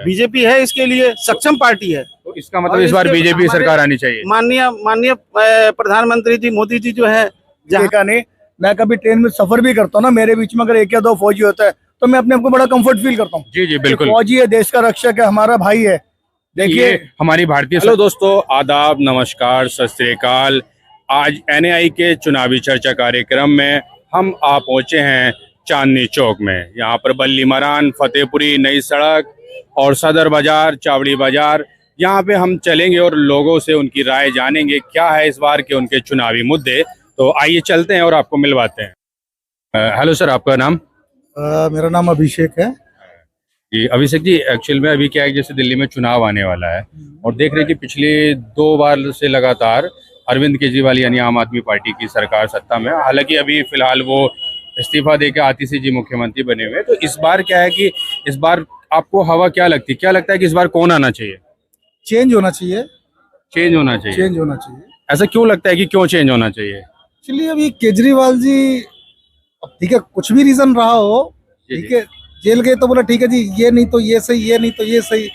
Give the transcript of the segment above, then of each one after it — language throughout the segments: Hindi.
बीजेपी है इसके लिए सक्षम पार्टी है। तो इसका मतलब इस बार बीजेपी सरकार आनी चाहिए। माननीय माननीय प्रधानमंत्री जी मोदी जी जो है देखा नहीं, मैं कभी ट्रेन में सफर भी करता हूँ ना, मेरे बीच में अगर एक या दो फौजी होता है तो मैं अपने आप को बड़ा कंफर्ट फील करता हूँ। जी जी बिल्कुल। फौजी है, देश का रक्षक है, हमारा भाई है। देखिए हमारी भारतीय। हेलो दोस्तों, आदाब, नमस्कार, सत श्री अकाल। आज एनआई के चुनावी चर्चा कार्यक्रम में हम आ पहुंचे हैं चांदनी चौक में। यहाँ पर बल्ली मरान, फतेहपुरी, नई सड़क और सदर बाजार, चावड़ी बाजार, यहाँ पे हम चलेंगे और लोगों से उनकी राय जानेंगे क्या है इस बार के उनके चुनावी मुद्दे। तो आइए चलते हैं और आपको मिलवाते हैं। हेलो सर, आपका नाम? मेरा नाम अभिषेक है जी। अभिषेक जी, एक्चुअल में अभी क्या है, जैसे दिल्ली में चुनाव आने वाला है और देख रहे हैं कि पिछले 2 बार से लगातार अरविंद केजरीवाल यानी आम आदमी पार्टी की सरकार सत्ता में, हालांकि अभी फिलहाल वो इस्तीफा देकर आतिशी जी मुख्यमंत्री बने हुए हैं। तो इस बार क्या है कि इस बार आपको हवा क्या लगती है, क्या लगता है कि इस बार कौन आना चाहिए? चेंज होना चाहिए। चेंज होना चाहिए। चेंज होना चाहिए। ऐसा क्यों लगता है कि क्यों चेंज होना चाहिए? चलिए, अभी केजरीवाल जी, अब ठीक है, कुछ भी रीजन रहा हो, ठीक है, जेल गए तो बोला ठीक है जी, ये नहीं तो ये सही, ये नहीं तो ये सही,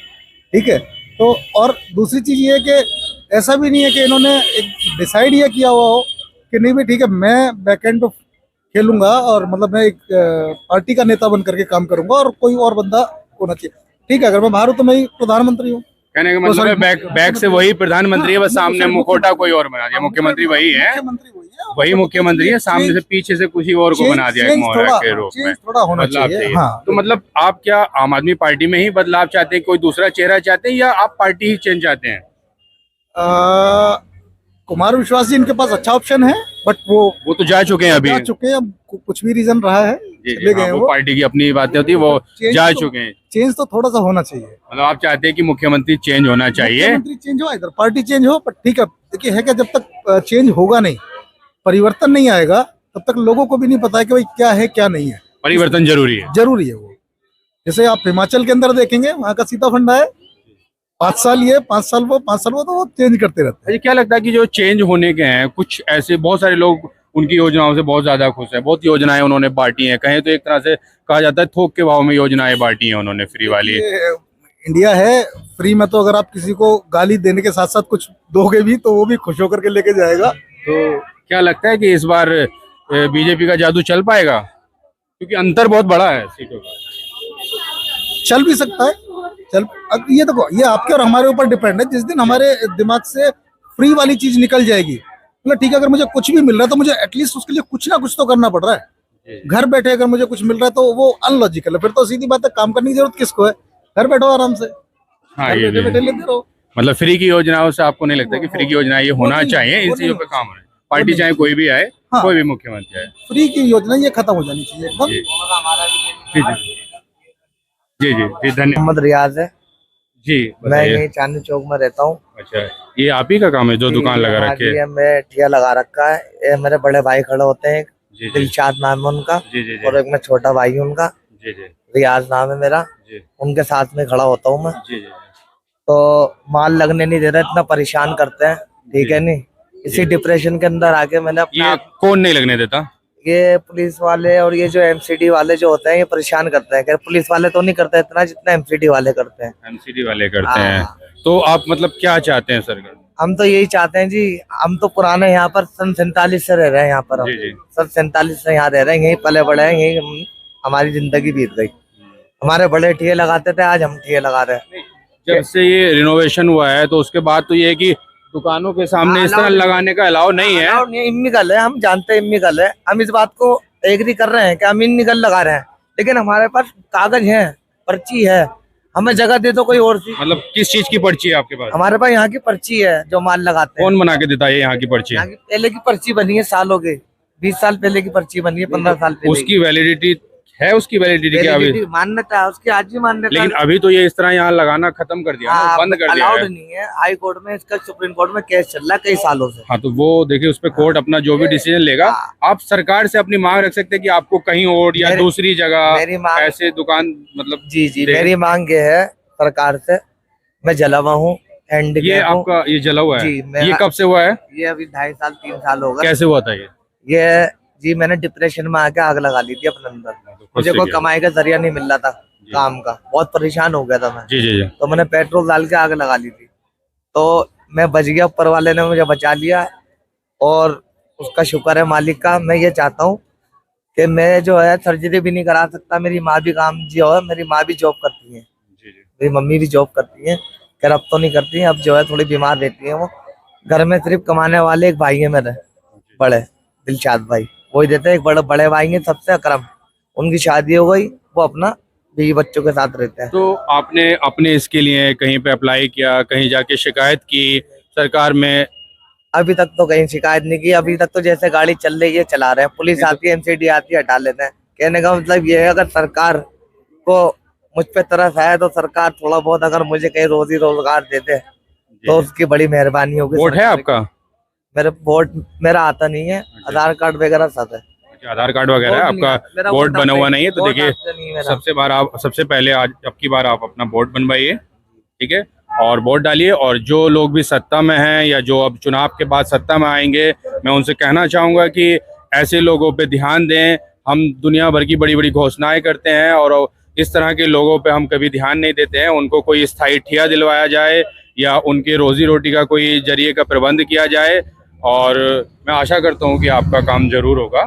ठीक है। तो और दूसरी चीज ये है कि ऐसा भी नहीं है कि इन्होंने एक डिसाइड ये किया हुआ हो कि नहीं भाई ठीक है, मैं बैकएंड पे खेलूंगा और मतलब मैं एक पार्टी का नेता बन करके काम करूंगा और कोई और बंदा होना चाहिए। ठीक है, अगर मैं बाहर हूँ तो मैं ही प्रधानमंत्री हूँ। कहने का मतलब है बैक से वही प्रधानमंत्री है, बस सामने मुखौटा कोई और बना दिया। मुख्यमंत्री वही है, वही मुख्यमंत्री है, सामने से पीछे से किसी और को बना दिया एक मोहरा के रूप में। थोड़ा होना चाहिए। हाँ। तो मतलब आप क्या आम आदमी पार्टी में ही बदलाव चाहते हैं, कोई दूसरा चेहरा चाहते हैं, या आप पार्टी ही चेंज चाहते हैं? कुमार विश्वास जी, इनके पास अच्छा ऑप्शन है, बट वो तो जा चुके हैं अभी। जा चुके हैं, अब कुछ भी रीजन रहा है, चले गए वो पार्टी की अपनी बातें होती है, वो जा चुके हैं। चेंज तो थोड़ा सा होना चाहिए। मतलब आप चाहते हैं कि मुख्यमंत्री चेंज होना चाहिए? मुख्यमंत्री चेंज हो, इधर पार्टी चेंज हो, पर ठीक है, देखिए है क्या, जब तक चेंज होगा नहीं, परिवर्तन नहीं आएगा, तब तक लोगों को भी नहीं पता है कि भाई क्या है क्या नहीं है। परिवर्तन जरूरी है। जरूरी है वो। जैसे आप हिमाचल के अंदर देखेंगे, वहाँ का सीता फंडा है, 5 साल ये, 5 साल वो, 5 साल वो, तो वो चेंज करते रहते हैं। क्या लगता है कि जो चेंज होने के हैं, कुछ ऐसे बहुत सारे लोग उनकी योजनाओं से बहुत ज्यादा खुश हैं, बहुत योजनाएं उन्होंने बांटी हैं, कहें तो एक तरह से कहा जाता है थोक के भाव में योजनाएं बांटी हैं उन्होंने, फ्री वाली। इंडिया है, फ्री में तो अगर आप किसी को गाली देने के साथ साथ कुछ दोगे भी तो वो भी खुश होकर के लेके जाएगा। तो क्या लगता है कि इस बार बीजेपी का जादू चल पाएगा, क्योंकि अंतर बहुत बड़ा है सीटों का? चल भी सकता है, अब ये देखो, ये आपके और हमारे ऊपर डिपेंड है। जिस दिन हमारे दिमाग से फ्री वाली चीज निकल जाएगी, मतलब ठीक है, अगर मुझे कुछ भी मिल रहा है तो मुझे एटलीस्ट उसके लिए कुछ ना कुछ तो करना पड़ रहा है। घर बैठे अगर मुझे कुछ मिल रहा है तो वो अनलॉजिकल है। फिर तो सीधी बात है, काम करने की जरूरत किसको है? घर बैठो आराम से। हाँ, घर बैठे बैठे लेते रहो। मतलब फ्री की योजनाओं से आपको नहीं लगता कि फ्री की योजना ये होना चाहिए, इन चीजों पे काम हो रहा है? पार्टी चाहे कोई भी आए, कोई भी मुख्यमंत्री आए, फ्री की योजना ये खत्म हो जानी चाहिए एकदम। जी जी जी, धन्यवाद। मोहम्मद रियाज है जी, मैं यही चांदनी चौक में रहता हूँ। अच्छा, ये आप ही का काम है जो दुकान लगा रखे है? मैं ठिया लगा रखा है। ये मेरे बड़े भाई खड़े होते हैं, दिलशाद नाम है उनका, और एक मैं छोटा भाई हूँ उनका, रियाज नाम है मेरा। उनके साथ में खड़ा होता हूँ मैं। तो माल लगने नहीं दे रहा, इतना परेशान करते हैं, ठीक है नहीं, इसी डिप्रेशन के अंदर आके मैंने अपना। कौन नहीं लगने देता? ये पुलिस वाले और ये जो एमसीडी वाले जो होते हैं, ये परेशान करते हैं। पुलिस वाले तो नहीं करते इतना जितना एमसीडी वाले करते हैं। एमसीडी वाले करते हैं। तो आप मतलब क्या चाहते हैं सर? हम तो यही चाहते हैं जी, हम तो पुराने यहाँ पर सन 47 से रह रहे हैं यहाँ पर। सन 47 से यहाँ रह रहे हैं, यहीं पले बड़े हैं, यहीं हमारी जिंदगी बीत गई। हमारे बड़े ठिये लगाते थे, आज हम ठिये लगा रहे हैं। जब से ये रिनोवेशन हुआ है तो उसके बाद तो ये है कि दुकानों के सामने इस तरह लगाने का अलाउ नहीं है। इम्मीगल है, हम जानते हैं इम्मीगल है, हम इस बात को एग्री कर रहे हैं कि हम इम्मीगल लगा रहे हैं, लेकिन हमारे पास कागज है, पर्ची है, हमें जगह दे दो कोई और सी। मतलब किस चीज की पर्ची है आपके पास? हमारे पास यहाँ की पर्ची है जो माल लगाते हैं। कौन बना के देता है यहाँ की पर्ची? पहले की पर्ची बनी है, सालों के 20 साल पहले की पर्ची बनी है, 15 साल पहले। उसकी वैलिडिटी है? उसकी वैलिडिटी क्या अभी? मान्यता है उसकी, आज भी मान्यता। लेकिन अभी तो ये इस तरह यहाँ लगाना खत्म कर दिया, बंद कर दिया है। नहीं है, हाई कोर्ट में इसका, सुप्रीम कोर्ट में केस चल रहा है कई सालों से। हाँ, तो वो देखिए, उस पर कोर्ट अपना जो भी डिसीजन लेगा। आप सरकार से अपनी मांग रख सकते हैं कि आपको कहीं और या दूसरी जगह ऐसे दुकान, मतलब जी जी, मेरी मांग ये है सरकार से, मैं जला हुआ हूँ। एंड ये आपका ये जला हुआ है? ये कब से हुआ है? ये अभी 2.5 साल 3 साल हो गए। कैसे हुआ था ये? जी मैंने डिप्रेशन में आके आग लगा ली थी अपने अंदर। मुझे कोई कमाई का जरिया नहीं मिल रहा था, काम का, बहुत परेशान हो गया था मैं। जी जी जी तो मैंने पेट्रोल डाल के आग लगा ली थी, तो मैं बच गया, ऊपर वाले ने मुझे बचा लिया और उसका शुक्र है मालिक का। मैं ये चाहता हूँ कि मैं जो है सर्जरी भी नहीं करा सकता, मेरी माँ भी काम जो है, मेरी माँ भी जॉब करती है, जी जी मेरी मम्मी भी जॉब करती है, खैर अब तो नहीं करती है, अब जो है थोड़ी बीमार रहती है वो। घर में सिर्फ कमाने वाले एक भाई है मेरे बड़े, दिलशाद भाई, वही देते हैं। एक बड़े भाई है सबसे, अकरम, उनकी शादी हो गई, वो अपना बीवी बच्चों के साथ रहते हैं। तो आपने अपने इसके लिए कहीं पे अप्लाई किया, कहीं जाके शिकायत की सरकार में? अभी तक तो कहीं शिकायत नहीं की, अभी तक तो जैसे गाड़ी चल रही है चला रहे हैं, पुलिस आती है, एमसीडी आती है, हटा लेते हैं। कहने का मतलब ये है, अगर सरकार को मुझ पे तरस है तो सरकार थोड़ा बहुत अगर मुझे कहीं रोजी रोजगार दे दे तो उसकी बड़ी मेहरबानी होगी। वोट है सरकार की। आपका? मेरे वोट मेरा आता नहीं है, आधार कार्ड वगैरह सब है। अच्छा, आधार कार्ड वगैरह है वोट नहीं है, आपका? मेरा वोट वोट बना हुआ अपने- नहीं है तो वोट देखिए, अपने नहीं है मेरा। सबसे पहले आज अब की बार आप अपना वोट बनवाइए, ठीक है, और वोट डालिए। और जो लोग भी सत्ता में हैं या जो अब चुनाव के बाद सत्ता में आएंगे, मैं उनसे कहना चाहूँगा कि ऐसे लोगों पे ध्यान दें। हम दुनिया भर की बड़ी बड़ी घोषणाएं करते हैं और इस तरह के लोगों पे हम कभी ध्यान नहीं देते हैं। उनको कोई स्थायी ठिया दिलवाया जाए या उनके रोजी रोटी का कोई जरिए का प्रबंध किया जाए, और मैं आशा करता हूँ कि आपका काम जरूर होगा,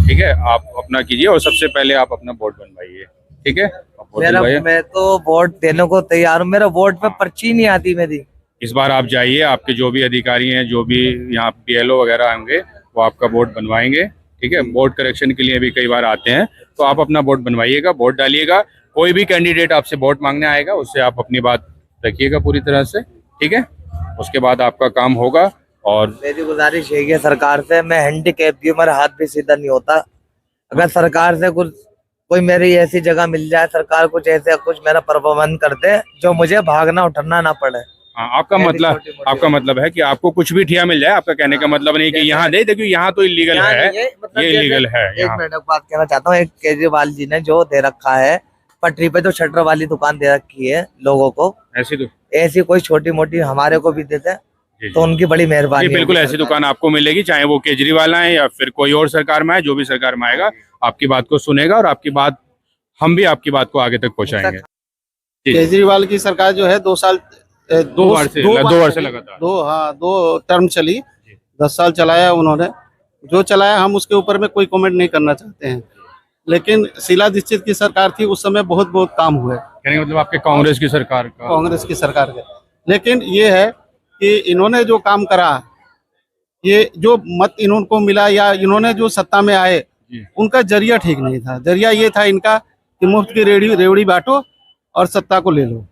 ठीक है। आप अपना कीजिए और सबसे पहले आप अपना वोट बनवाइए, ठीक है। आप वोट दिलवाइए। मैं तो वोट देने को तैयार हूँ, मेरा वोट पे पर्ची नहीं आती मेरी। इस बार आप जाइए, आपके जो भी अधिकारी हैं, जो भी यहाँ BLO वगैरह होंगे, वो आपका वोट बनवाएंगे, ठीक है। वोट करेक्शन के लिए भी कई बार आते हैं, तो आप अपना वोट बनवाइएगा, वोट डालिएगा। कोई भी कैंडिडेट आपसे वोट मांगने आएगा, उससे आप अपनी बात रखिएगा पूरी तरह से, ठीक है। उसके बाद आपका काम होगा। और मेरी गुजारिश यही है सरकार से, मैं हैंडीकैप भी, मेरा हाथ भी सीधा नहीं होता। अगर सरकार से कुछ कोई मेरी ऐसी जगह मिल जाए, सरकार कुछ ऐसे कुछ मेरा प्रबंध कर दे जो मुझे भागना उठना ना पड़े। हाँ, आपका मतलब है कि आपको कुछ भी ठिया मिल जाए। आपका कहने का मतलब नहीं कि यहाँ दे, देखिए यहाँ तो इलीगल है, मतलब ये इलीगल है। एक मिनट बात कहना चाहता हूँ, एक केजरीवाल जी ने जो दे रखा है पटरी पे, जो शटर वाली दुकान दे रखी है लोगों को, ऐसी कोई छोटी मोटी हमारे को भी देते तो उनकी बड़ी मेहरबानी। बिल्कुल ऐसी दुकान आपको मिलेगी, चाहे वो केजरीवाल आए या फिर कोई और सरकार में आए। जो भी सरकार में आएगा आपकी बात को सुनेगा और आपकी बात, हम भी आपकी बात को आगे तक पहुंचाएंगे। केजरीवाल की सरकार जो है 2 साल दो बार से लगातार 2 टर्म चली, 10 साल चलाया उन्होंने। जो चलाया हम उसके ऊपर में कोई कमेंट नहीं करना चाहते हैं, लेकिन शीला दीक्षित की सरकार थी, उस समय बहुत बहुत काम हुए। कहने का मतलब आपके कांग्रेस की सरकार का? कांग्रेस की सरकार के। लेकिन ये है कि इन्होंने जो काम करा, ये जो मत इनको मिला या इन्होंने जो सत्ता में आए, उनका जरिया ठीक नहीं था। जरिया ये था इनका कि मुफ्त की रेवड़ी बांटो और सत्ता को ले लो।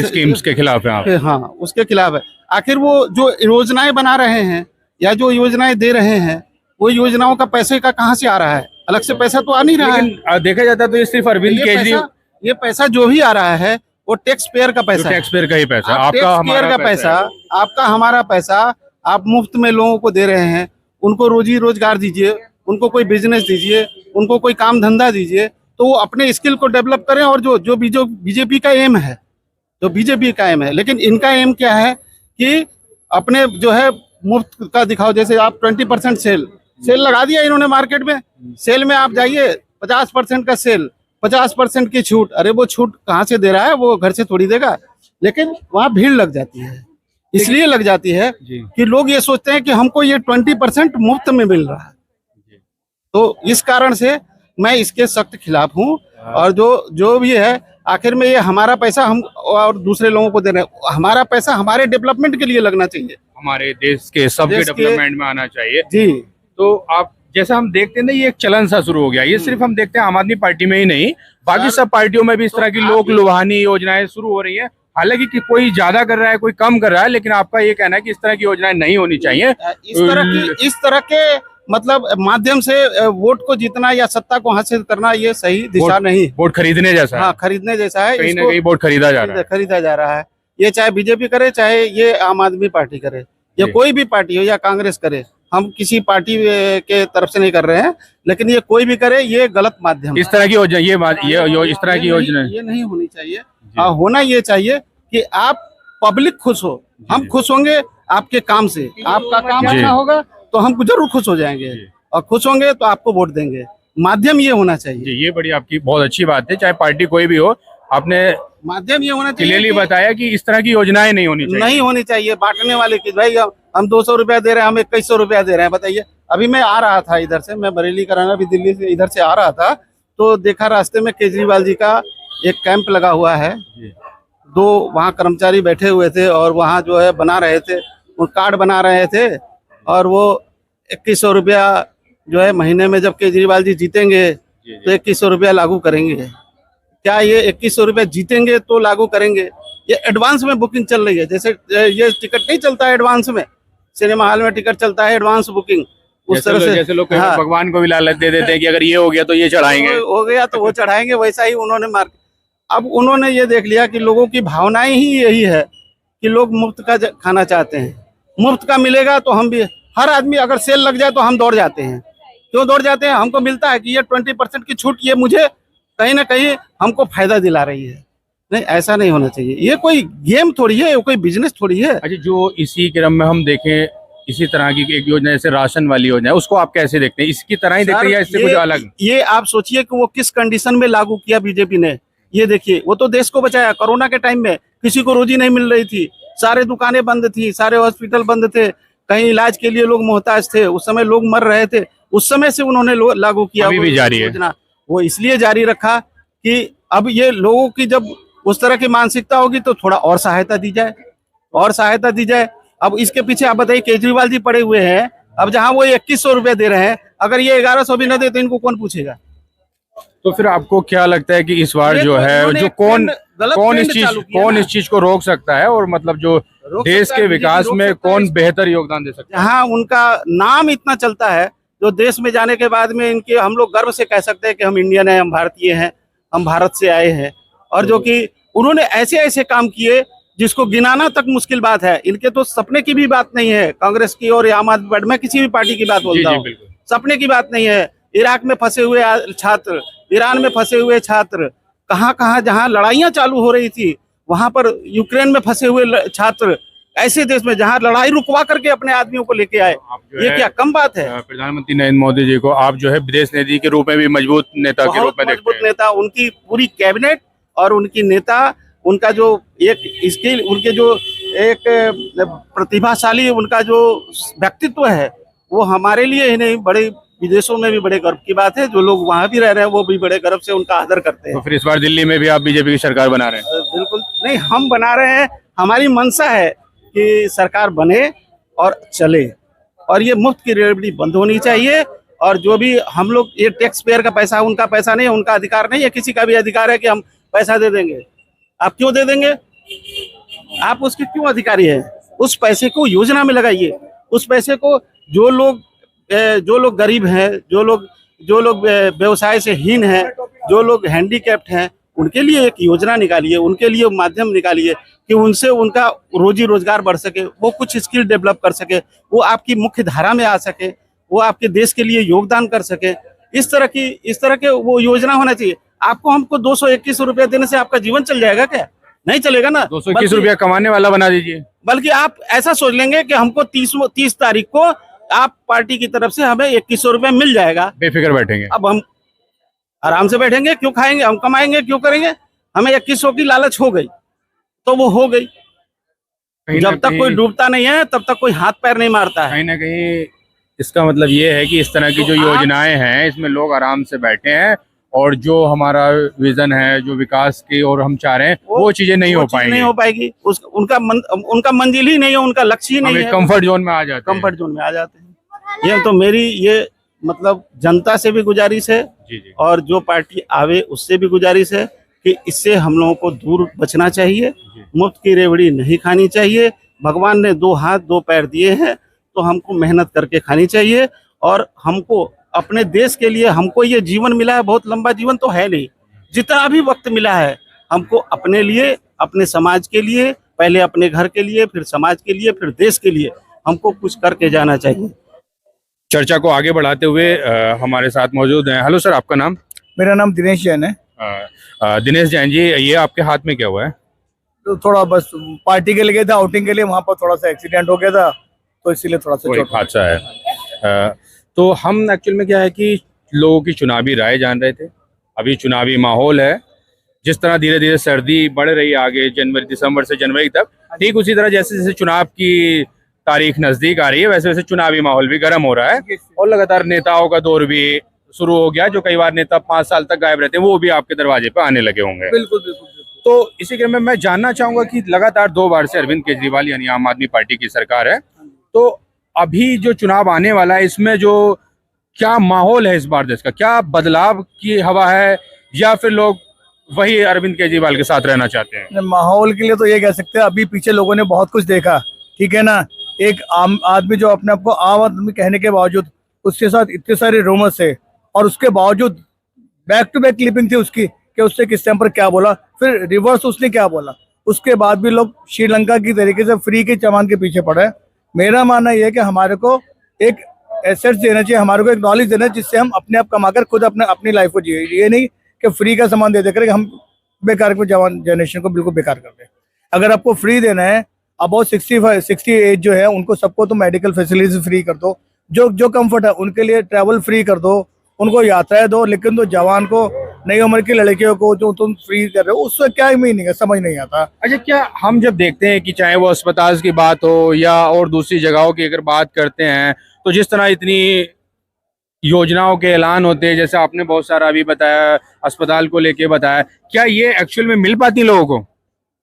स्कीम्स के खिलाफ है आप? हाँ, उसके खिलाफ है। आखिर वो जो योजनाएं बना रहे हैं या जो योजनाएं दे रहे हैं, वो योजनाओं का पैसे का कहाँ से आ रहा है? अलग से पैसा तो आ नहीं रहा है। देखा जाता तो ये सिर्फ अरविंद केजरीवाल, ये पैसा जो भी आ रहा है वो टैक्स पेयर का पैसा, टैक्स पेयर का ही पैसा, आपका हमारा पैसा, आपका हमारा पैसा आप मुफ्त में लोगों को दे रहे हैं। उनको रोजी रोजगार दीजिए, उनको कोई बिजनेस दीजिए, उनको कोई काम धंधा दीजिए, तो वो अपने स्किल को डेवलप करें। और जो बीजेपी का एम है, लेकिन इनका एम क्या है कि अपने जो है मुफ्त का दिखाओ। जैसे आप 20% सेल लगा दिया इन्होंने मार्केट में। सेल में आप जाइए, 50% का सेल, 50% की छूट। अरे वो छूट कहाँ से दे रहा है? वो घर से थोड़ी देगा। लेकिन वहाँ भीड़ लग जाती है, इसलिए लग जाती है कि लोग ये सोचते हैं कि हमको ये 20% मुफ्त में मिल रहा है। तो इस कारण से मैं इसके सख्त खिलाफ हूँ। और जो भी है, आखिर में ये हमारा पैसा हम और दूसरे लोगों को दे रहे हैं। हमारा पैसा हमारे डेवलपमेंट के लिए लगना चाहिए, हमारे देश के सबके डेवलपमेंट में आना चाहिए जी। तो आप जैसा हम देखते हैं ना, ये एक चलन सा शुरू हो गया। ये सिर्फ हम देखते हैं आम आदमी पार्टी में ही नहीं, बाकी सब पार्टियों में भी इस तरह की लोक लुभानी योजनाएं शुरू हो रही है। हालांकि कि कोई ज्यादा कर रहा है, कोई कम कर रहा है, लेकिन आपका ये कहना है कि इस तरह की योजनाएं नहीं होनी चाहिए। इस तरह के मतलब माध्यम से वोट को जीतना या सत्ता को हासिल करना, ये सही दिशा नहीं। वोट खरीदने जैसा है। हाँ, खरीदने जैसा है। कहीं ना कहीं वोट खरीदा जा रहा है। ये चाहे बीजेपी करे, चाहे ये आम आदमी पार्टी करे, या कोई भी पार्टी हो, या कांग्रेस करे। हम किसी पार्टी के तरफ से नहीं कर रहे हैं, लेकिन ये कोई भी करे, ये गलत माध्यम। इस तरह की योजना, इस तरह की योजना ये नहीं होनी चाहिए। होना ये चाहिए कि आप पब्लिक खुश हो, हम खुश होंगे आपके काम से। आपका काम अच्छा होगा तो हम जरूर खुश हो जाएंगे, और खुश होंगे तो आपको वोट देंगे। माध्यम ये होना चाहिए। जी, ये बड़ी आपकी बहुत अच्छी बात है, चाहे पार्टी कोई भी हो, आपने माध्यम ये होना चाहिए क्लियरली कि बताया कि इस तरह की योजनाएं नहीं होनी चाहिए। नहीं होनी चाहिए बांटने वाले की। भाई हम 200 रुपया दे रहे हैं, हम 2100 रुपया दे रहे हैं, बताइए। अभी मैं आ रहा था इधर से, मैं बरेली कराना भी दिल्ली से इधर से आ रहा था, तो देखा रास्ते में केजरीवाल जी का एक कैंप लगा हुआ है। जी। 2 वहाँ कर्मचारी बैठे हुए थे और वहाँ जो है बना रहे थे, वो कार्ड बना रहे थे, और वो 2100 रुपया जो है महीने में जब केजरीवाल जी जीतेंगे तो 2100 रुपया लागू करेंगे। क्या ये 2100 रुपया जीतेंगे तो लागू करेंगे? ये एडवांस में बुकिंग चल रही है। जैसे ये टिकट नहीं चलता है एडवांस में, सिनेमा हॉल में टिकट चलता है एडवांस बुकिंग, उस तरह से जैसे लोग हाँ, भगवान को भी लालच दे देते हैं कि अगर ये हो गया तो ये चढ़ाएंगे। हो गया तो वो चढ़ाएंगे, वैसा ही उन्होंने मार। अब उन्होंने ये देख लिया कि लोगों की भावनाएं ही यही है कि लोग मुफ्त का खाना चाहते हैं। मुफ्त का मिलेगा तो हम भी, हर आदमी अगर सेल लग जाए तो हम दौड़ जाते हैं। क्यों दौड़ जाते हैं? हमको मिलता है कि ये 20% की छूट, ये मुझे कहीं ना कहीं हमको फायदा दिला रही है। नहीं, ऐसा नहीं होना चाहिए। ये कोई गेम थोड़ी है, ये कोई बिजनेस थोड़ी है। अच्छा, जो इसी क्रम में हम देखें, इसी तरह की एक योजना जैसे राशन वाली योजना है, उसको आप कैसे देखते हैं? इसकी तरह ही देखते हैं या इससे कुछ अलग? ये आप सोचिए कि वो किस कंडीशन में लागू किया बीजेपी ने। ये देखिए, वो तो देश को बचाया। कोरोना के टाइम में किसी को रोजी नहीं मिल रही थी, सारे दुकानें बंद थी, सारे हॉस्पिटल बंद थे, कहीं इलाज के लिए लोग मोहताज थे, उस समय लोग मर रहे थे। उस समय से उन्होंने लागू किया। अभी भी जारी है योजना। वो इसलिए जारी रखा कि अब ये लोगों की जब उस तरह की मानसिकता होगी तो थोड़ा और सहायता दी जाए, और सहायता दी जाए। अब इसके पीछे आप बताइए, केजरीवाल जी पड़े हुए हैं। अब जहां वो 2100 रुपया दे रहे हैं, अगर ये 1100 भी न दे तो इनको कौन पूछेगा? तो फिर आपको क्या लगता है कि इस बार जो है, जो कौन इस चीज को रोक सकता है, और मतलब जो देश के विकास में कौन बेहतर योगदान दे सकता है? जहाँ उनका नाम इतना चलता है, जो देश में जाने के बाद में इनके हम लोग गर्व से कह सकते हैं कि हम इंडियन हैं, हम भारतीय हैं, हम भारत से आए हैं। और जो कि उन्होंने ऐसे ऐसे काम किए जिसको गिनाना तक मुश्किल बात है। इनके तो सपने की भी बात नहीं है, कांग्रेस की और आम आदमी पार्टी, मैं किसी भी पार्टी की बात बोलता हूँ, सपने की बात नहीं है। इराक में फंसे हुए छात्र, ईरान में फंसे हुए छात्र, कहाँ कहाँ जहाँ लड़ाइयाँ चालू हो रही थी वहां पर, यूक्रेन में फंसे हुए छात्र, ऐसे देश में जहाँ लड़ाई रुकवा करके अपने आदमियों को लेके आए। ये क्या कम बात है? प्रधानमंत्री नरेंद्र मोदी जी को आप जो है विदेश नीति के रूप में भी मजबूत नेता के रूप में देखते हैं? मजबूत नेता, उनकी पूरी कैबिनेट और उनकी नेता, उनका जो एक स्किल, उनके जो एक प्रतिभाशाली उनका जो व्यक्तित्व है, वो हमारे लिए ही नहीं, बड़े विदेशों में भी बड़े गर्व की बात है। जो लोग वहां भी रह रहे हैं वो भी बड़े गर्व से उनका आदर करते हैं। तो फिर इस बार दिल्ली में भी आप बीजेपी की सरकार बना रहे हैं? बिल्कुल नहीं, हम बना रहे हैं। हमारी मंशा है कि सरकार बने और चले, और ये मुफ्त की रेवड़ी बंद होनी चाहिए। और जो भी हम लोग, ये टैक्स पेयर का पैसा, उनका पैसा नहीं है, उनका अधिकार नहीं है। किसी का भी अधिकार है कि हम पैसा दे देंगे। आप क्यों दे देंगे? आप उसके क्यों अधिकारी हैं? उस पैसे को योजना में लगाइए। उस पैसे को जो लोग गरीब हैं, जो लोग व्यवसाय से हीन हैं, जो लोग हैंडीकैप्ड हैं, उनके लिए एक योजना निकालिए, उनके लिए माध्यम निकालिए कि उनसे उनका रोजी रोजगार बढ़ सके, वो कुछ स्किल डेवलप कर सके, वो आपकी मुख्य धारा में आ सके, वो आपके देश के लिए योगदान कर सके। इस तरह के वो योजना होना चाहिए। आपको हमको 221 रुपया देने से आपका जीवन चल जाएगा क्या? नहीं चलेगा ना। 221 रुपया कमाने वाला बना दीजिए। बल्कि आप ऐसा सोच लेंगे कि हमको 30 तारीख को आप पार्टी की तरफ से हमें 2100 रुपया मिल जाएगा, बेफिक्र बैठेंगे। अब हम आराम से बैठेंगे। क्यों खाएंगे? हम कमाएंगे, क्यों करेंगे? हमें 2100 की लालच हो गई तो वो हो गई। जब तक कोई डूबता नहीं है तब तक कोई हाथ पैर नहीं मारता है। कहीं ना कहीं इसका मतलब ये है कि इस तरह की जो योजनाएं हैं, इसमें लोग आराम से बैठे हैं, और जो हमारा विजन है, जो विकास की और हम चाह रहे हैं, वो चीजें नहीं हो पाएगी। उनका मंजिल ही नहीं है, उनका लक्ष्य ही नहीं है। कंफर्ट जोन में आ जाते हैं। कंफर्ट जोन में आ जाते हैं। ये तो मेरी ये मतलब जनता से भी गुजारिश है, और जो पार्टी आवे उससे भी गुजारिश है कि इससे हम लोगों को दूर बचना चाहिए। मुफ्त की रेवड़ी नहीं खानी चाहिए। भगवान ने 2 हाथ 2 पैर दिए हैं, तो हमको मेहनत करके खानी चाहिए। और हमको अपने देश के लिए, हमको ये जीवन मिला है, बहुत लंबा जीवन तो है नहीं, जितना भी वक्त मिला है हमको अपने लिए, अपने समाज के लिए, पहले अपने घर के लिए, फिर समाज के लिए, फिर देश के लिए हमको कुछ करके जाना चाहिए। चर्चा को आगे बढ़ाते हुए हमारे साथ मौजूद हैं। हेलो सर, आपका नाम? मेरा नाम दिनेश जैन है। दिनेश जैन जी, ये आपके हाथ में क्या हुआ है? तो थोड़ा बस पार्टी के लिए गया था, आउटिंग के लिए, वहाँ पर थोड़ा सा एक्सीडेंट हो गया था, तो इसीलिए थोड़ा सा हादसा है। तो हम एक्चुअल में क्या है कि लोगों की चुनावी राय जान रहे थे। अभी चुनावी माहौल है, जिस तरह धीरे धीरे सर्दी बढ़ रही है आगे जनवरी दिसंबर से जनवरी तक, ठीक उसी तरह जैसे जैसे चुनाव की तारीख नजदीक आ रही है वैसे वैसे चुनावी माहौल भी गर्म हो रहा है और लगातार नेताओं का दौर भी शुरू हो गया। जो कई बार नेता 5 साल तक गायब रहते हैं वो भी आपके दरवाजे पे आने लगे होंगे। बिल्कुल बिल्कुल। तो इसी क्रम में मैं जानना चाहूंगा कि लगातार 2 बार से अरविंद केजरीवाल यानी आम आदमी पार्टी की सरकार है, तो अभी जो चुनाव आने वाला है इसमें जो क्या माहौल है इस बार देश का, क्या बदलाव की हवा है या फिर लोग वही अरविंद केजरीवाल के साथ रहना चाहते हैं? माहौल के लिए तो ये कह सकते हैं, अभी पीछे लोगों ने बहुत कुछ देखा, ठीक है ना। एक आम आदमी जो अपने आप को आम आदमी कहने के बावजूद उसके साथ इतने सारे रूमर्स है और उसके बावजूद बैक टू बैक क्लिपिंग थी उसकी कि उससे किस टाइम पर क्या बोला, फिर रिवर्स उसने क्या बोला, उसके बाद भी लोग श्रीलंका की तरीके से फ्री के चमान के पीछे पड़े। मेरा मानना यह है कि हमारे को एक एसेट्स देना चाहिए, हमारे को एक नॉलेज देना चाहिए जिससे हम अपने आप कमाकर खुद अपनी लाइफ को जिए। ये नहीं कि फ्री का सामान दे देकर हम बेकार को जवान जनरेशन को बिल्कुल बेकार कर दें। अगर आपको फ्री देना है, अबाउट 60 एज जो है उनको सबको तो मेडिकल फैसिलिटीज फ्री कर दो, जो कंफर्ट है उनके लिए ट्रैवल फ्री कर दो, उनको यात्राएं दो, लेकिन तो जवान को नई उम्र की लड़कियों को जो तुम फ्री कर रहे हो उससे क्या मीनिंग है, समझ नहीं आता। अच्छा, क्या हम जब देखते हैं कि चाहे वो अस्पताल की बात हो या और दूसरी जगहों की अगर बात करते हैं तो जिस तरह इतनी योजनाओं के ऐलान होते हैं, जैसे आपने बहुत सारा अभी बताया अस्पताल को लेके बताया, क्या ये एक्चुअल में मिल पाती लोगों को?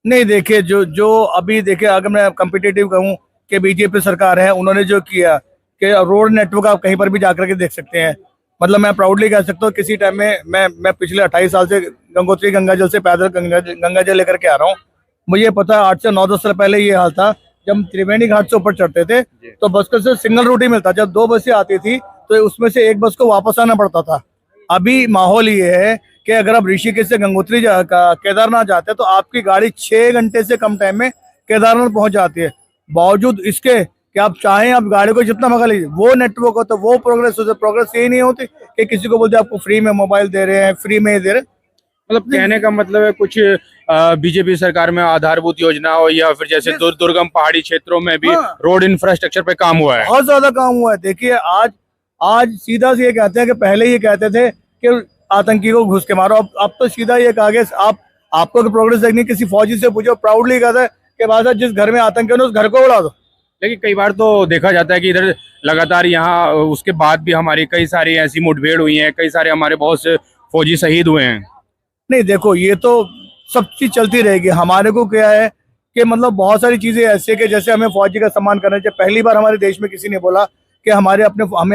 नहीं, देखिए जो अभी देखिए, अगर मैं कम्पिटेटिव कहूँ कि बीजेपी सरकार है, उन्होंने जो किया कि रोड नेटवर्क आप कहीं पर भी जाकर के देख सकते हैं। मतलब मैं प्राउडली कह सकता हूँ किसी टाइम में मैं पिछले 28 साल से गंगोत्री गंगा जल से पैदल गंगा जल लेकर के आ रहा हूँ। मुझे पता है 8 से 9-10 साल पहले ये हाल था, जब त्रिवेणी घाट से ऊपर चढ़ते थे तो बस का सिर्फ सिंगल रूट ही मिलता। जब 2 बसें आती थी तो उसमें से एक बस को वापस आना पड़ता था। अभी माहौल ये है कि अगर आप ऋषिकेश से गंगोत्री केदारनाथ जाते हैं तो आपकी गाड़ी 6 घंटे से कम टाइम में केदारनाथ पहुंच जाती है। बावजूद इसके कि आप चाहें आप गाड़ी को जितना भगा लीजिए, वो नेटवर्क हो तो वो प्रोग्रेस हो, प्रोग्रेस यही नहीं होती कि किसी को बोलते आपको फ्री में मोबाइल दे रहे हैं, फ्री में दे रहे। मतलब कहने का मतलब है कुछ बीजेपी सरकार में आधारभूत योजना हो या फिर जैसे दुर्गम पहाड़ी क्षेत्रों में भी रोड इंफ्रास्ट्रक्चर पे काम हुआ है, बहुत ज्यादा काम हुआ है। देखिए आज सीधा से ये कहते हैं कि पहले ये कहते थे कि आतंकी को घुस के मारो, अब तो सीधा ये कहा गया आपको प्रोग्रेस देखनी, किसी फौजी से पूछो, प्राउडली कहता है कि बादशाह जिस घर में आतंकी है उस घर को उड़ा दो। लेकिन कई बार तो देखा जाता है कि इधर लगातार यहाँ उसके बाद भी हमारी कई सारी ऐसी मुठभेड़ हुई है, कई सारे हमारे बहुत से फौजी शहीद हुए हैं। नहीं देखो, ये तो सब चीज चलती रहेगी। हमारे को क्या है कि मतलब बहुत सारी चीजें ऐसी है कि जैसे हमें फौजी का सम्मान करना चाहिए। पहली बार हमारे देश में किसी ने बोला कि हमें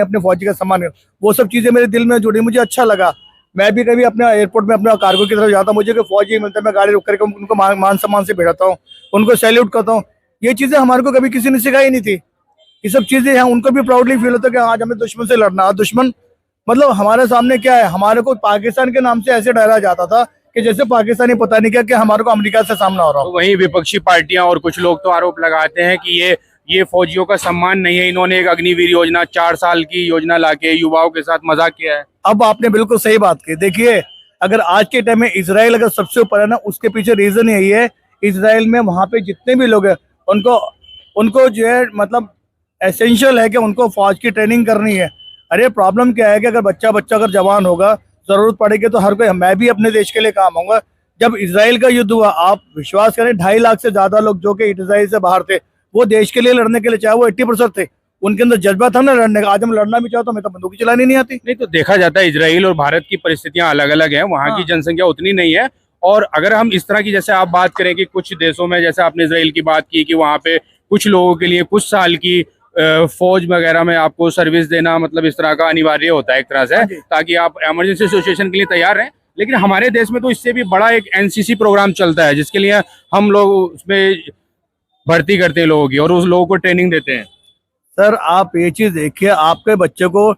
अपने फौजी का सम्मान करना, वो सब चीजें मेरे दिल में जुड़ी, मुझे अच्छा लगा। मैं भी कभी अपने एयरपोर्ट में अपने कार्गो की तरफ जाता हूँ, मुझे कोई फौजी मिलता है, मैं गाड़ी रुक करके उनको मान सम्मान से बैठाता हूँ, उनको सैल्यूट करता हूँ। ये चीजें हमारे को कभी किसी ने सिखाई नहीं थी। ये सब चीजें हैं, उनको भी प्राउडली फील होता है कि आज हमें दुश्मन से लड़ना। दुश्मन मतलब हमारे सामने क्या है, हमारे को पाकिस्तान के नाम से ऐसे डराया जाता था कि जैसे पाकिस्तानी पता नहीं क्या कि हमारे को अमेरिका से सामना हो रहा हो। तो वहीं विपक्षी पार्टियां और कुछ लोग तो आरोप लगाते हैं कि ये फौजियों का सम्मान नहीं है, इन्होंने एक अग्निवीर योजना 4 साल की योजना लाके युवाओं के साथ मजाक किया है। अब आपने बिल्कुल सही बात की। देखिए, अगर आज के टाइम में इजराइल अगर सबसे ऊपर है ना, उसके पीछे रीजन यही है, इजराइल में वहां पे जितने भी लोग हैं उनको जो है मतलब एसेंशियल है कि उनको फौज की ट्रेनिंग करनी है। अरे प्रॉब्लम क्या है कि अगर बच्चा अगर जवान होगा, जरूरत पड़ेगी तो हर कोई, मैं भी अपने देश के लिए काम आऊंगा। जब इजराइल का युद्ध हुआ, आप विश्वास करें 2.5 लाख से ज्यादा लोग जो कि इजराइल से बाहर थे, वो देश के लिए लड़ने के लिए, चाहे वो 80% थे, उनके अंदर जज्बा था ना लड़ने का। आज हम लड़ना भी चाहते तो हमें तो बंदूक चलानी नहीं आती। नहीं तो देखा जाता है इजराइल और भारत की परिस्थितियां अलग अलग हैं, वहाँ की जनसंख्या उतनी नहीं है। और अगर हम इस तरह की जैसे आप बात करें कि कुछ देशों में, जैसे आपने इजराइल की बात की कि वहाँ पे कुछ लोगों के लिए कुछ साल की फौज वगैरह में आपको सर्विस देना मतलब इस तरह का अनिवार्य होता है एक तरह से, ताकि आप इमरजेंसी सिचुएशन के लिए तैयार रहें। लेकिन हमारे देश में तो इससे भी बड़ा एक एनसीसी प्रोग्राम चलता है जिसके लिए हम लोग उसमें भर्ती करते हैं लोगों की और उस लोगों को ट्रेनिंग देते हैं। सर आप ये चीज देखिए, आपके बच्चे को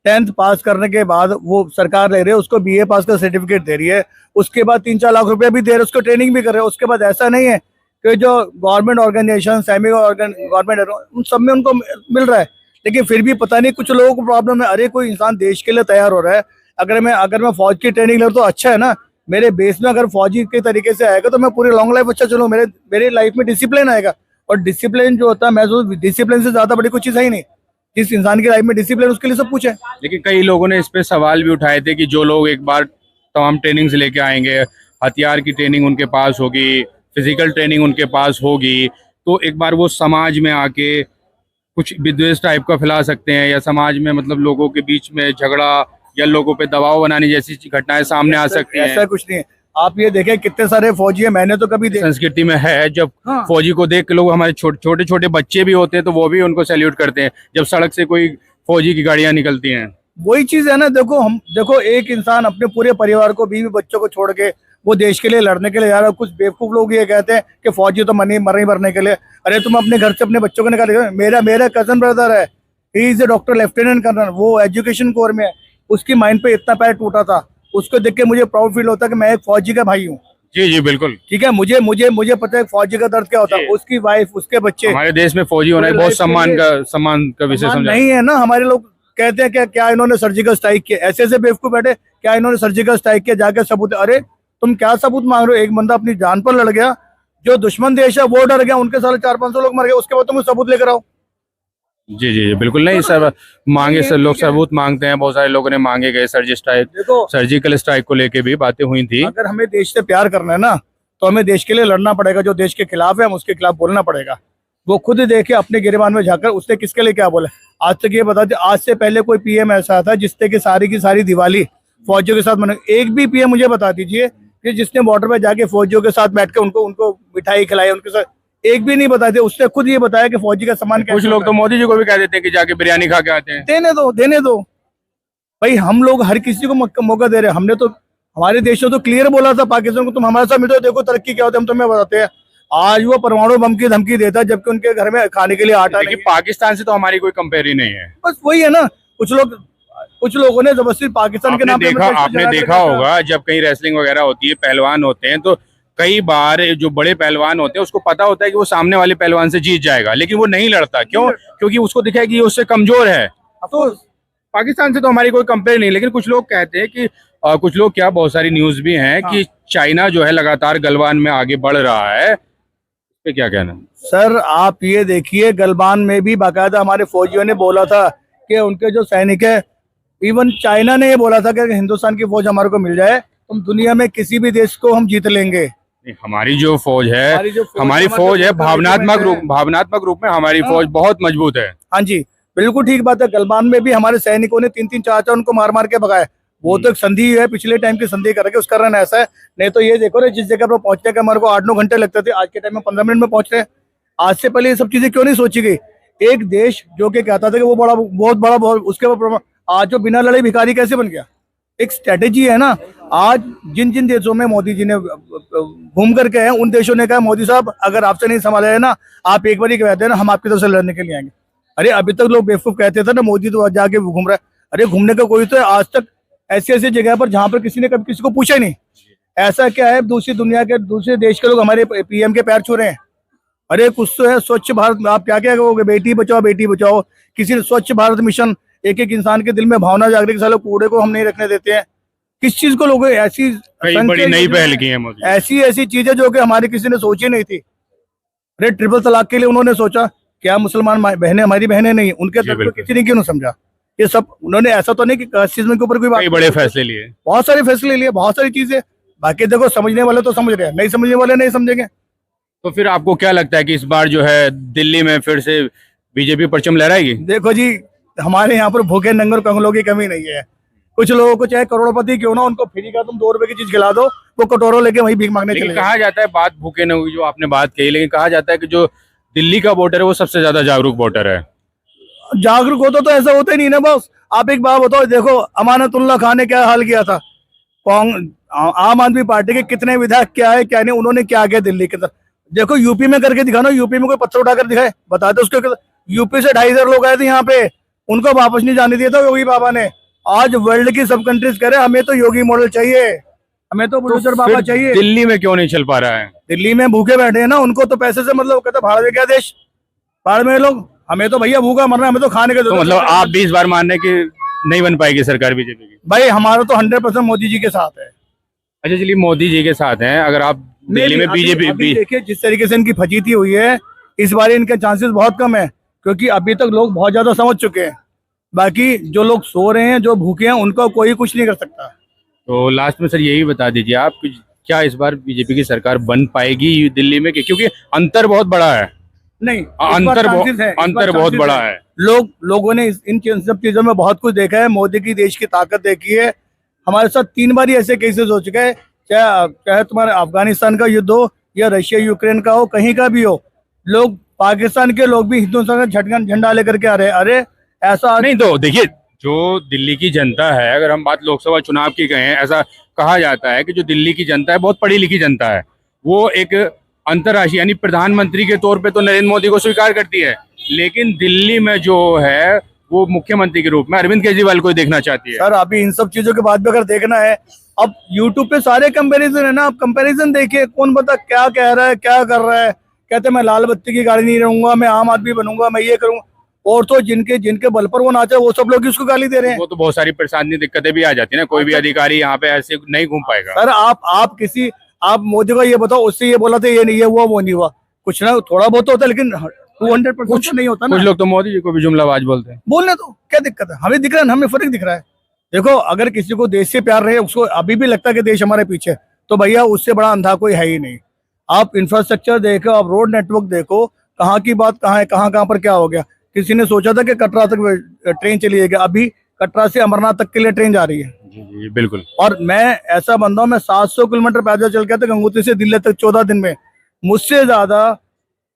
10th पास करने के बाद वो सरकार ले रही है, उसको BA पास का सर्टिफिकेट दे रही है, उसके बाद 3-4 लाख रुपए भी दे रहे हैं, उसको ट्रेनिंग भी कर रहे हैं। उसके बाद ऐसा नहीं है कि जो गवर्नमेंट ऑर्गेनाइजेशन, सेमी गवर्नमेंट, उन सब में उनको मिल रहा है, लेकिन फिर भी पता नहीं कुछ लोगों को प्रॉब्लम है। अरे कोई इंसान देश के लिए तैयार हो रहा है, अगर मैं फौज की ट्रेनिंग ले तो अच्छा है ना। मेरे बेस में अगर फौजी के तरीके से आएगा तो मैं पूरी लॉन्ग लाइफ अच्छा चलूँ, मेरी लाइफ में डिसिप्लिन आएगा। और डिसिप्लिन जो होता है, मैं डिसिप्लिन से ज्यादा बड़ी कोई चीज है ही नहीं। जिस इंसान की लाइफ में डिसिप्लिन, उसके लिए सब कुछ है। लेकिन कई लोगों ने इस पे सवाल भी उठाए थे कि जो लोग एक बार तमाम ट्रेनिंग्स लेके आएंगे, हथियार की ट्रेनिंग उनके पास होगी, फिजिकल ट्रेनिंग उनके पास होगी, तो एक बार वो समाज में आके कुछ विद्वेष टाइप का फैला सकते हैं, या समाज में मतलब लोगों के बीच में झगड़ा या लोगों पे दबाव बनाने जैसी घटनाएं सामने आ सकती हैं। ऐसा कुछ नहीं है। आप ये देखें कितने सारे फौजी हैं, मैंने तो कभी संस्कृति में है, जब हाँ। फौजी को देख के लोग, हमारे छोटे छोटे बच्चे भी होते हैं तो वो भी उनको सैल्यूट करते हैं जब सड़क से कोई फौजी की गाड़ियां निकलती हैं। वही चीज है ना। देखो एक इंसान अपने पूरे परिवार को, बीवी बच्चों को छोड़ के वो देश के लिए लड़ने के लिए जा रहा है। कुछ बेवकूफ लोग ये कहते हैं कि फौजी तो मर ही मरने के लिए। अरे तुम अपने घर से अपने बच्चों को निकाल, मेरा कजन ब्रदर है, he is a doctor lieutenant colonel, वो एजुकेशन कोर में है, उसकी माइंड पे इतना पैर टूटा था, उसको देख के मुझे प्राउड फील होता है कि मैं एक फौजी का भाई हूँ। जी जी बिल्कुल, ठीक है, मुझे पता है फौजी का दर्द क्या होता है, उसकी वाइफ, उसके बच्चे। हमारे देश में फौजी होना बहुत सम्मान का विषय समझा नहीं है ना। हमारे लोग कहते हैं क्या इन्होंने सर्जिकल स्ट्राइक किया, ऐसे बेवकूफ बैठे, क्या इन्होंने सर्जिकल स्ट्राइक किया, जाके सबूत। अरे तुम क्या सबूत मांग रहे हो? एक बंदा अपनी जान पर लड़ गया, जो दुश्मन देश है वो डर गया, उनके साले 400-500 लोग मर गए, उसके बाद तुम सबूत लेकर आओ। जी जी बिल्कुल नहीं सर, मांगे सर, लोग सबूत मांगते हैं, बहुत सारे लोगों ने मांगे गए सर्जिकल स्ट्राइक को लेके भी बातें हुई थी। अगर हमें देश से प्यार करना है ना, तो हमें देश के लिए लड़ना पड़ेगा। जो देश के खिलाफ है हम उसके खिलाफ बोलना पड़ेगा। वो खुद देखे अपने गिरबान में जाकर उसने किसके लिए क्या बोला। आज तक ये बता दे, आज से पहले कोई पीएम ऐसा था जिससे कि सारी की सारी दिवाली फौजियों के साथ मना। एक भी पीएम मुझे बता दीजिए कि जिसने बॉर्डर पे जाके फौजियों के साथ बैठ के उनको मिठाई खिलाई, उनके साथ। एक भी नहीं बताते। उसने खुद ये बताया कि फौजी का सम्मान। कुछ लोग तो मोदी जी को भी कह देते हैं कि जाके बिरयानी खा के आते हैं। देने दो भाई, हम लोग हर किसी को मौका दे रहे हैं। हमने तो हमारे देश में तो क्लियर बोला था पाकिस्तान को, तुम हमारे साथ मिलो, देखो तरक्की क्या होती है, हम तुम्हें बताते हैं। आज वो परमाणु बम की धमकी देता है, जबकि उनके घर में खाने के लिए आटा नहीं। पाकिस्तान से तो हमारी कोई कंपेयर ही नहीं है। बस वही है ना, कुछ लोगों ने जबरदस्ती पाकिस्तान के नाम पे आपने देखा होगा, जब कहीं रेसलिंग वगैरह होती है, पहलवान होते हैं, तो कई बार जो बड़े पहलवान होते हैं उसको पता होता है कि वो सामने वाले पहलवान से जीत जाएगा, लेकिन वो नहीं लड़ता। क्यों? क्योंकि उसको दिखा है कि ये उससे कमजोर है। तो पाकिस्तान से तो हमारी कोई कंपेयर नहीं। लेकिन कुछ लोग कहते हैं कि कुछ लोग क्या, बहुत सारी न्यूज भी हैं कि चाइना जो है लगातार गलवान में आगे बढ़ रहा है, इस पे क्या कहना? सर आप ये देखिए, गलवान में भी बाकायदा हमारे फौजियों ने बोला था कि उनके जो सैनिक है, इवन चाइना ने ये बोला था कि हिंदुस्तान की फौज हमारे को मिल जाए तो दुनिया में किसी भी देश को हम जीत लेंगे। हमारी जो फौज है, हमारी फौज है भावनात्मक रूप में हमारी फौज बहुत मजबूत है। हाँ जी बिल्कुल ठीक बात है। गलवान में भी हमारे सैनिकों ने 3-3 4-4 उनको मार के भगाए। वो तो एक संधि है, पिछले टाइम की संधि करके उसका रन ऐसा है। नहीं तो ये देखो ना, जिस जगह पर पहुंचने का हमारे को 8-9 घंटे लगते थे, आज के टाइम में 15 मिनट में पहुंच रहे हैं। आज से पहले ये सब चीजें क्यों नहीं सोची गई? एक देश जो कि कहता था कि वो बहुत बड़ा उसके ऊपर, आज जो बिना लड़ाई भिखारी कैसे बन गया? एक स्ट्रेटेजी है ना। आज जिन देशों में मोदी जी ने घूम करके हैं, उन देशों ने कहा मोदी साहब अगर आपसे नहीं संभाला है ना, आप एक बार ही कहते हैं ना, हम आपकी तरफ से लड़ने के लिए आएंगे। अरे अभी तक लोग बेवकूफ कहते थे ना, मोदी तो जाके घूम रहा है। अरे घूमने का कोई तो है आज तक ऐसी जगह पर जहां पर किसी ने कभी किसी को पूछा ही नहीं। ऐसा क्या है, दूसरी दुनिया के दूसरे देश के लोग हमारे पीएम के पैर छू रहे हैं। अरे कुछ तो है स्वच्छ भारत, आप क्या क्या कहोगे? बेटी बचाओ। किसी ने स्वच्छ भारत मिशन, एक इंसान के दिल में भावना जागृत कि सालों कूड़े को हम नहीं रखने देते हैं। किस चीज को लोग ऐसी बड़ी नई पहल की है मोदी, ऐसी चीजें जो कि हमारी किसी ने सोची नहीं थी। अरे ट्रिपल तलाक के लिए उन्होंने सोचा, क्या मुसलमान बहनें हमारी बहनें नहीं? उनके तरफ को किसी ने क्यों नहीं समझा? ये सब उन्होंने, ऐसा तो नहीं कि किस चीज के ऊपर कोई बात, बड़े फैसले लिए, बहुत सारे फैसले लिए, बहुत सारी चीजें। बाकी देखो, समझने वाले तो समझ रहे हैं, नहीं समझने वाले नहीं समझेंगे। तो फिर आपको क्या लगता है कि इस बार जो है दिल्ली में फिर से बीजेपी परचम लहराएगी? देखो जी, हमारे यहाँ पर भूखे नंगर कंगलों की कमी नहीं है। कुछ लोगों को चाहे करोड़पति क्यों ना, उनको फ्री का तुम 2 रुपए की चीज खिला दो, वो कटोरों लेके वहीं भीख मांगने चले। कहा जाता है, बात भूखे न हुई जो आपने बात कही, लेकिन कहा जाता है कि जो दिल्ली का वोटर है वो सबसे ज्यादा जागरूक वोटर है। जागरूक होता तो ऐसा होता ही नहीं ना बॉस। आप एक बात बताओ, देखो अमानतुल्लाह खान ने क्या हाल किया था, आम आदमी पार्टी के कितने विधायक क्या है क्या नहीं, उन्होंने क्या किया दिल्ली के अंदर। देखो यूपी में करके दिखाना, यूपी में कोई पत्थर उठाकर दिखाए, बता दो उसको। यूपी से 2,500 लोग आए थे यहाँ पे, उनको वापस नहीं जाने दिया था योगी बाबा ने। आज वर्ल्ड की सब कंट्रीज कह रहे हमें तो योगी मॉडल चाहिए, हमें तो बुलडोजर बाबा चाहिए। दिल्ली में क्यों नहीं चल पा रहा है? दिल्ली में भूखे बैठे हैं ना, उनको तो पैसे से मतलब, कहते भाड़ में क्या देश, भाड़ में लोग, हमें तो भैया भूखा मरना, हमें तो खाने के तो मतलब आप भी इस बार मान रहे कि नहीं बन पाएगी सरकार बीजेपी की? भाई हमारा तो 100% मोदी जी के साथ है। अच्छा चलिए, मोदी जी के साथ हैं, अगर आप दिल्ली में बीजेपी देखिए जिस तरीके से इनकी फजीती हुई है, इस बार इनके चांसेस बहुत कम है, क्योंकि अभी तक लोग बहुत ज्यादा समझ चुके हैं। बाकी जो लोग सो रहे हैं, जो भूखे हैं, उनको कोई कुछ नहीं कर सकता। तो लास्ट में सर यही बता दीजिए आप कि क्या इस बार बीजेपी की सरकार बन पाएगी दिल्ली में, क्योंकि अंतर बहुत बड़ा है। नहीं, अंतर बहुत बड़ा है। लोगों ने इन सब चीजों में बहुत कुछ देखा है, मोदी की देश की ताकत देखी है। हमारे साथ 3 बार ही ऐसे केसेस हो चुके हैं, चाहे तुम्हारे अफगानिस्तान का युद्ध हो या रशिया यूक्रेन का हो, कहीं का भी हो, लोग पाकिस्तान के लोग भी हिंदुस्तान का झंडा लेकर के आ रहे हैं। अरे ऐसा नहीं, तो देखिए जो दिल्ली की जनता है, अगर हम बात लोकसभा चुनाव की कहें, ऐसा कहा जाता है कि जो दिल्ली की जनता है बहुत पढ़ी लिखी जनता है। वो एक अंतर्राष्ट्रीय यानी प्रधानमंत्री के तौर पे तो नरेंद्र मोदी को स्वीकार करती है, लेकिन दिल्ली में जो है वो मुख्यमंत्री के रूप में अरविंद केजरीवाल को देखना चाहती है। सर अभी इन सब चीजों के बाद भी अगर देखना है, अब यूट्यूब पे सारे कंपैरिजन है ना, आप कंपैरिजन देखिए, कौन बता क्या कह रहा है, क्या कर रहा है। कहते मैं लाल बत्ती की गाड़ी नहीं रहूंगा, मैं आम आदमी बनूंगा, मैं ये करूंगा, और तो जिनके बल पर वो नाचे वो सब लोग उसको गाली दे रहे हैं। वो तो बहुत सारी परेशानी दिक्कतें भी आ जाती है ना, कोई भी अधिकारी यहाँ पे ऐसे नहीं घूम पाएगा। सर आप मोदी को ये बताओ, उससे ये बोला था ये नहीं है, वो नहीं हुआ, कुछ ना थोड़ा बहुत होता है, लेकिन 200% नहीं होता ना। कुछ लोग तो मोदी जी को भी जुमलाबाज बोलते हैं। बोलने तो क्या दिक्कत है, हमें दिख रहा है, हमें फर्क दिख रहा है। देखो अगर किसी को देश से प्यार रहे, उसको अभी भी लगता है कि देश हमारे पीछे, तो भैया उससे बड़ा अंधा कोई है ही नहीं। आप इंफ्रास्ट्रक्चर देखो, आप रोड नेटवर्क देखो, कहाँ की बात कहाँ है, कहाँ पर क्या हो गया। किसी ने सोचा था कि कटरा तक ट्रेन चली जाएगी, अभी कटरा से अमरनाथ तक के लिए ट्रेन जा रही है। जी बिल्कुल। और मैं ऐसा बंदा हूं, मैं 700 किलोमीटर पैदल चल गया था गंगोत्री से दिल्ली तक 14 दिन में। मुझसे ज्यादा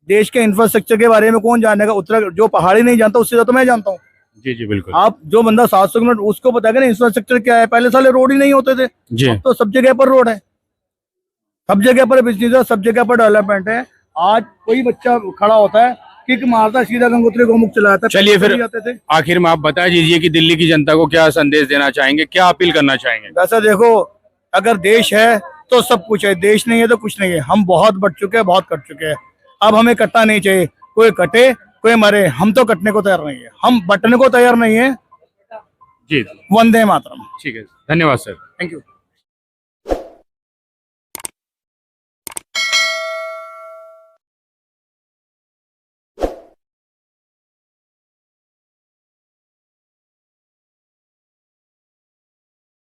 देश के इंफ्रास्ट्रक्चर के बारे में कौन जानेगा, उत्तराखंड जो पहाड़ी नहीं जानता उससे ज्यादा तो मैं जानता हूँ। जी बिल्कुल। आप जो बंदा 700 किलोमीटर, उसको बताएगा ना इंफ्रास्ट्रक्चर क्या है। पहले साले रोड ही नहीं होते थे जी। अब तो सब जगह पर रोड है, सब जगह पर बिजनेस है, सब जगह पर डेवलपमेंट है। आज कोई बच्चा खड़ा होता है, किक मारता, सीधा गंगोत्री गोमुख चला जाता है। चलिए फिर आखिर में आप बता दीजिए कि दिल्ली की जनता को क्या संदेश देना चाहेंगे, क्या अपील करना चाहेंगे। वैसा देखो, अगर देश है तो सब कुछ है, देश नहीं है तो कुछ नहीं है। हम बहुत बढ़ चुके हैं, बहुत कट चुके हैं, अब हमें कटना नहीं चाहिए। कोई कटे कोई मरे, हम तो कटने को तैयार नहीं है, हम बटने को तैयार नहीं है। जी वंदे मातरम। ठीक है, धन्यवाद सर। Thank you.